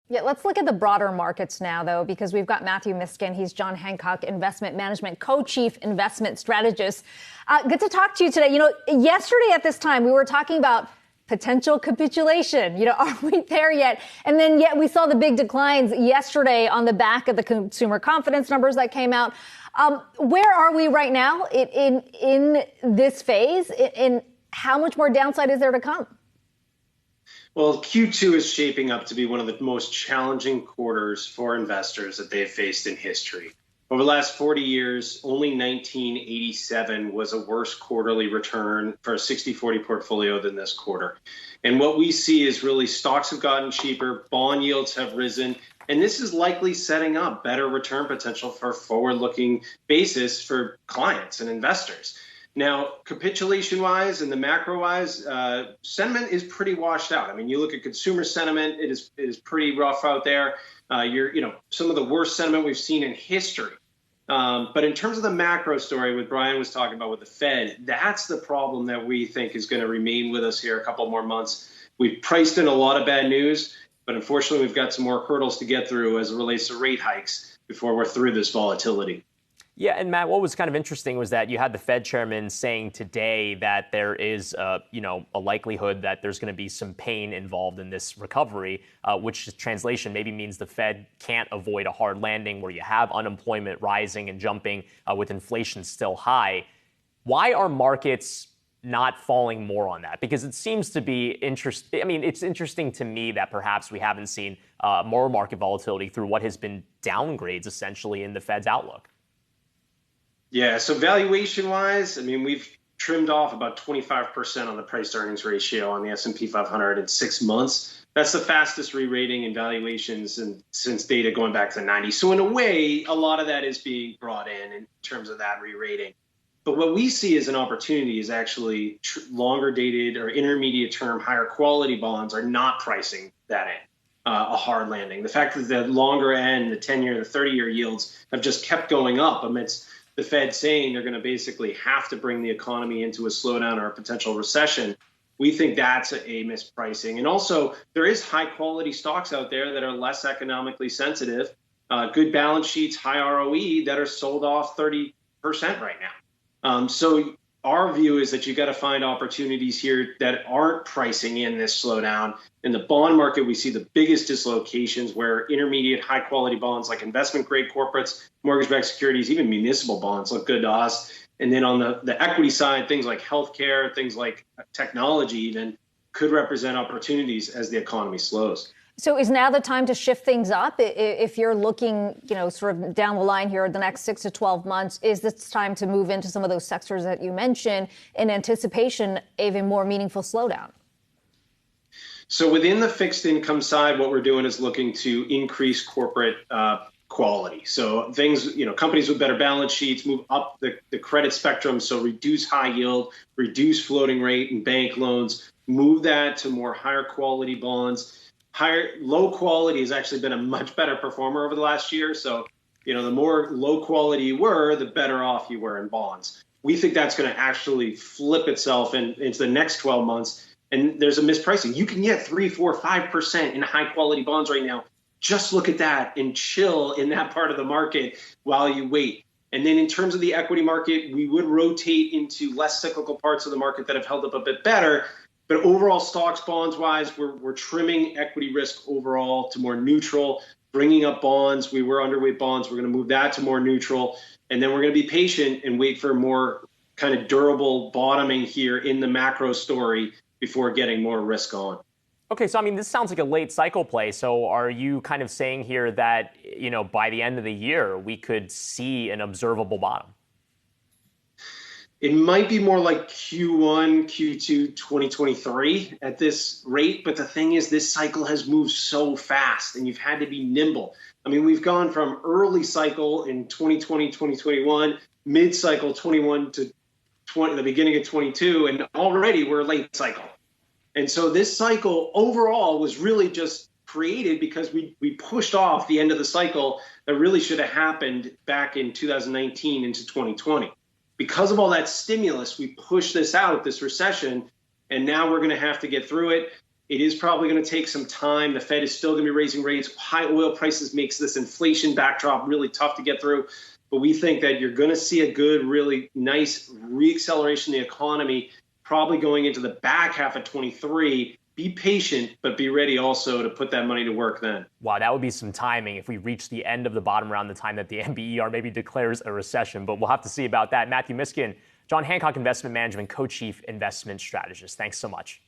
Yeah, let's look at the broader markets now, though, because we've got Matthew Miskin. He's John Hancock Investment Management Co-Chief Investment Strategist. Good to talk to you today. Yesterday at this time, we were talking about potential capitulation. Are we there yet? And then yet we saw the big declines yesterday on the back of the consumer confidence numbers that came out. Where are we right now in this phase? In how much more downside is there to come? Well, Q2 is shaping up to be one of the most challenging quarters for investors that they've faced in history. Over the last 40 years, only 1987 was a worse quarterly return for a 60-40 portfolio than this quarter. And what we see is really stocks have gotten cheaper, bond yields have risen, and this is likely setting up better return potential for forward-looking basis for clients and investors. Now, capitulation-wise and the macro-wise, sentiment is pretty washed out. I mean, you look at consumer sentiment; it is pretty rough out there. Some of the worst sentiment we've seen in history. But in terms of the macro story, what Brian was talking about with the Fed, that's the problem that we think is going to remain with us here a couple more months. We've priced in a lot of bad news, but unfortunately, we've got some more hurdles to get through as it relates to rate hikes before we're through this volatility. Yeah, and Matt, what was kind of interesting was that you had the Fed chairman saying today that there is, a likelihood that there's going to be some pain involved in this recovery, which translation maybe means the Fed can't avoid a hard landing where you have unemployment rising and jumping with inflation still high. Why are markets not falling more on that? Because it seems to be interesting. I mean, it's interesting to me that perhaps we haven't seen more market volatility through what has been downgrades essentially in the Fed's outlook. Yeah, so valuation-wise, I mean, we've trimmed off about 25% on the price-to-earnings ratio on the S&P 500 in 6 months. That's the fastest re-rating in valuations since data going back to the 90s. So in a way, a lot of that is being brought in terms of that re-rating. But what we see as an opportunity is actually longer-dated or intermediate-term, higher-quality bonds are not pricing that in. A hard landing. The fact that the longer end, the 10-year, the 30-year yields have just kept going up amidst the Fed saying they're going to basically have to bring the economy into a slowdown or a potential recession, we think that's a mispricing. And also, there is high-quality stocks out there that are less economically sensitive, good balance sheets, high ROE that are sold off 30% right now. So our view is that you got to find opportunities here that aren't pricing in this slowdown. In the bond market, we see the biggest dislocations where intermediate high-quality bonds like investment-grade corporates, mortgage-backed securities, even municipal bonds look good to us. And then on the equity side, things like healthcare, things like technology even could represent opportunities as the economy slows. So is now the time to shift things up? If you're looking, sort of down the line here, the next 6 to 12 months, is this time to move into some of those sectors that you mentioned in anticipation of a more meaningful slowdown? So within the fixed income side, what we're doing is looking to increase corporate quality. So things, companies with better balance sheets move up the credit spectrum. So reduce high yield, reduce floating rate and bank loans, move that to more higher quality bonds. Low quality has actually been a much better performer over the last year. So, the more low quality you were, the better off you were in bonds. We think that's going to actually flip itself into the next 12 months. And there's a mispricing. You can get 3, 4, 5% in high quality bonds right now. Just look at that and chill in that part of the market while you wait. And then in terms of the equity market, we would rotate into less cyclical parts of the market that have held up a bit better. But overall, stocks, bonds-wise, we're trimming equity risk overall to more neutral, bringing up bonds. We were underweight bonds. We're going to move that to more neutral. And then we're going to be patient and wait for more kind of durable bottoming here in the macro story before getting more risk on. Okay, so this sounds like a late cycle play. So are you kind of saying here that, by the end of the year, we could see an observable bottom? It might be more like Q1, Q2, 2023 at this rate. But the thing is, this cycle has moved so fast and you've had to be nimble. We've gone from early cycle in 2020, 2021, mid-cycle 21 to the beginning of 22, and already we're late cycle. And so this cycle overall was really just created because we pushed off the end of the cycle that really should have happened back in 2019 into 2020. Because of all that stimulus, we pushed this out, this recession, and now we're going to have to get through it. It is probably going to take some time. The Fed is still going to be raising rates. High oil prices makes this inflation backdrop really tough to get through. But we think that you're going to see a good, really nice reacceleration in the economy, probably going into the back half of 23. Be patient, but be ready also to put that money to work then. Wow, that would be some timing if we reach the end of the bottom around the time that the NBER maybe declares a recession. But we'll have to see about that. Matthew Miskin, John Hancock Investment Management Co-Chief Investment Strategist. Thanks so much.